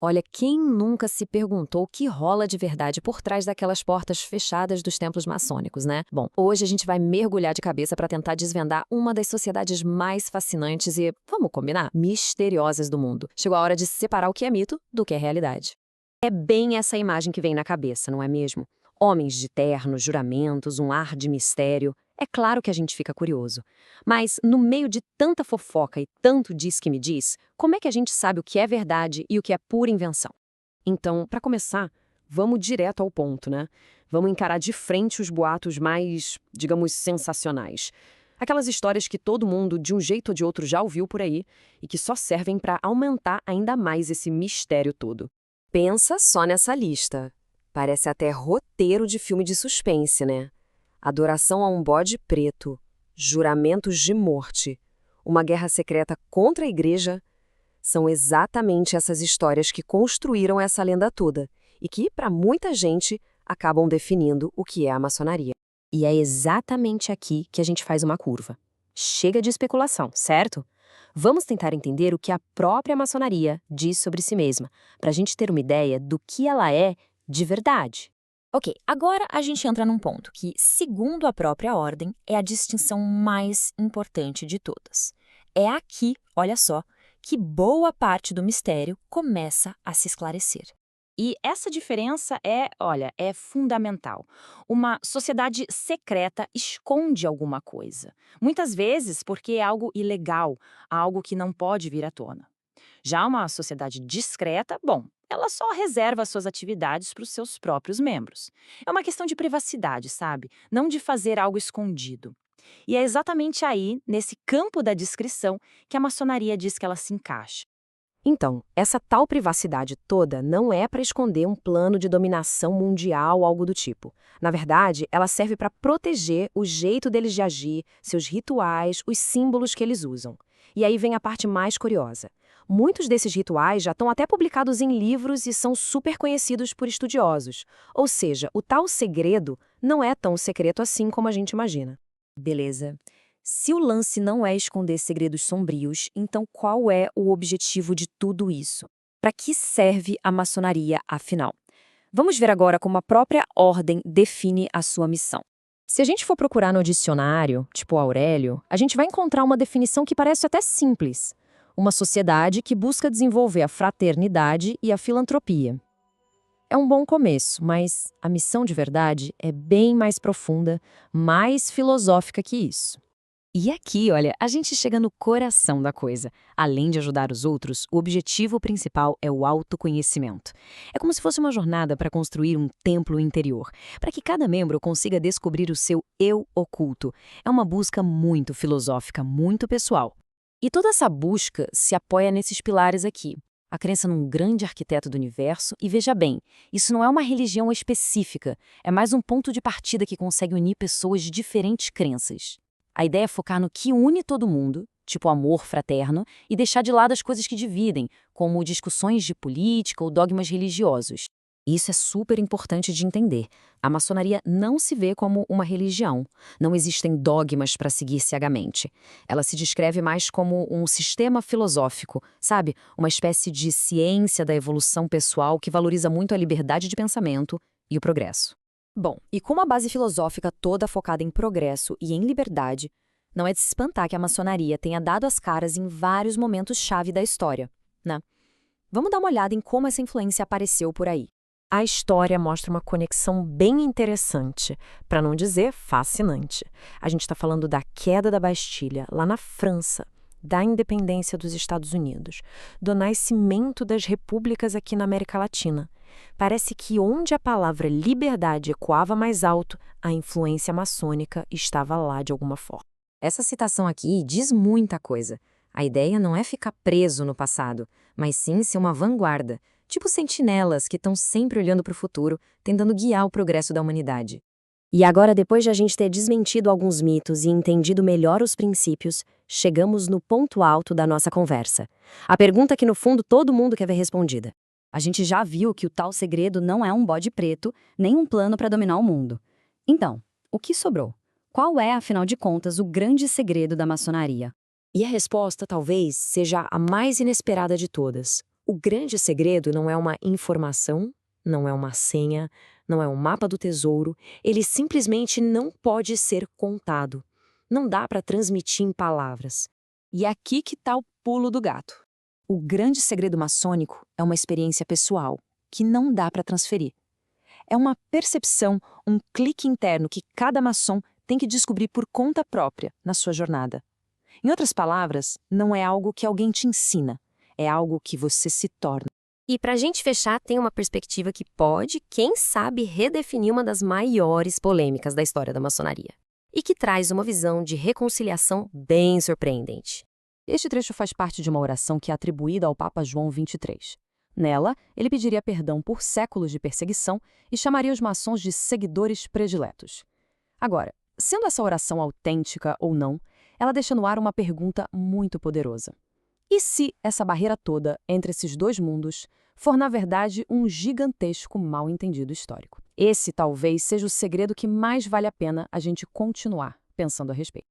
Olha, quem nunca se perguntou o que rola de verdade por trás daquelas portas fechadas dos templos maçônicos, né? Bom, hoje a gente vai mergulhar de cabeça para tentar desvendar uma das sociedades mais fascinantes e, vamos combinar, misteriosas do mundo. Chegou a hora de separar o que é mito do que é realidade. É bem essa imagem que vem na cabeça, não é mesmo? Homens de ternos, juramentos, um ar de mistério. É claro que a gente fica curioso. Mas, no meio de tanta fofoca e tanto diz que me diz, como é que a gente sabe o que é verdade e o que é pura invenção? Então, para começar, vamos direto ao ponto, né? Vamos encarar de frente os boatos mais, digamos, sensacionais. Aquelas histórias que todo mundo, de um jeito ou de outro, já ouviu por aí e que só servem para aumentar ainda mais esse mistério todo. Pensa só nessa lista. Parece até roteiro de filme de suspense, né? Adoração a um bode preto, juramentos de morte, uma guerra secreta contra a igreja. São exatamente essas histórias que construíram essa lenda toda e que, para muita gente, acabam definindo o que é a maçonaria. E é exatamente aqui que a gente faz uma curva. Chega de especulação, certo? Vamos tentar entender o que a própria maçonaria diz sobre si mesma, para a gente ter uma ideia do que ela é de verdade. Ok, agora a gente entra num ponto que, segundo a própria ordem, é a distinção mais importante de todas. É aqui, olha só, que boa parte do mistério começa a se esclarecer. E essa diferença é fundamental. Uma sociedade secreta esconde alguma coisa. Muitas vezes porque é algo ilegal, algo que não pode vir à tona. Já uma sociedade discreta, bom, ela só reserva suas atividades para os seus próprios membros. É uma questão de privacidade, sabe? Não de fazer algo escondido. E é exatamente aí, nesse campo da discrição, que a maçonaria diz que ela se encaixa. Então, essa tal privacidade toda não é para esconder um plano de dominação mundial ou algo do tipo. Na verdade, ela serve para proteger o jeito deles de agir, seus rituais, os símbolos que eles usam. E aí vem a parte mais curiosa. Muitos desses rituais já estão até publicados em livros e são super conhecidos por estudiosos. Ou seja, o tal segredo não é tão secreto assim como a gente imagina. Beleza. Se o lance não é esconder segredos sombrios, então qual é o objetivo de tudo isso? Para que serve a maçonaria, afinal? Vamos ver agora como a própria ordem define a sua missão. Se a gente for procurar no dicionário, tipo Aurélio, a gente vai encontrar uma definição que parece até simples. Uma sociedade que busca desenvolver a fraternidade e a filantropia. É um bom começo, mas a missão de verdade é bem mais profunda, mais filosófica que isso. E aqui, olha, a gente chega no coração da coisa. Além de ajudar os outros, o objetivo principal é o autoconhecimento. É como se fosse uma jornada para construir um templo interior, para que cada membro consiga descobrir o seu eu oculto. É uma busca muito filosófica, muito pessoal. E toda essa busca se apoia nesses pilares aqui. A crença num grande arquiteto do universo, e veja bem, isso não é uma religião específica, é mais um ponto de partida que consegue unir pessoas de diferentes crenças. A ideia é focar no que une todo mundo, tipo amor fraterno, e deixar de lado as coisas que dividem, como discussões de política ou dogmas religiosos. Isso é super importante de entender. A maçonaria não se vê como uma religião. Não existem dogmas para seguir cegamente. Ela se descreve mais como um sistema filosófico, sabe? Uma espécie de ciência da evolução pessoal que valoriza muito a liberdade de pensamento e o progresso. Bom, e com uma base filosófica toda focada em progresso e em liberdade, não é de se espantar que a maçonaria tenha dado as caras em vários momentos-chave da história, né? Vamos dar uma olhada em como essa influência apareceu por aí. A história mostra uma conexão bem interessante, para não dizer fascinante. A gente está falando da queda da Bastilha, lá na França, da independência dos Estados Unidos, do nascimento das repúblicas aqui na América Latina. Parece que onde a palavra liberdade ecoava mais alto, a influência maçônica estava lá de alguma forma. Essa citação aqui diz muita coisa. A ideia não é ficar preso no passado, mas sim ser uma vanguarda, tipo sentinelas que estão sempre olhando para o futuro, tentando guiar o progresso da humanidade. E agora, depois de a gente ter desmentido alguns mitos e entendido melhor os princípios, chegamos no ponto alto da nossa conversa. A pergunta que, no fundo, todo mundo quer ver respondida. A gente já viu que o tal segredo não é um bode preto, nem um plano para dominar o mundo. Então, o que sobrou? Qual é, afinal de contas, o grande segredo da maçonaria? E a resposta talvez seja a mais inesperada de todas: O grande segredo não é uma informação, não é uma senha, não é um mapa do tesouro, ele simplesmente não pode ser contado. Não dá para transmitir em palavras. E é aqui que está o pulo do gato. O grande segredo maçônico é uma experiência pessoal, que não dá para transferir. É uma percepção, um clique interno que cada maçom tem que descobrir por conta própria na sua jornada. Em outras palavras, não é algo que alguém te ensina, é algo que você se torna. E para a gente fechar, tem uma perspectiva que pode, quem sabe, redefinir uma das maiores polêmicas da história da maçonaria. E que traz uma visão de reconciliação bem surpreendente. Este trecho faz parte de uma oração que é atribuída ao Papa João XXIII. Nela, ele pediria perdão por séculos de perseguição e chamaria os maçons de seguidores prediletos. Agora, sendo essa oração autêntica ou não, ela deixa no ar uma pergunta muito poderosa. E se essa barreira toda entre esses dois mundos for, na verdade, um gigantesco mal-entendido histórico? Esse talvez seja o segredo que mais vale a pena a gente continuar pensando a respeito.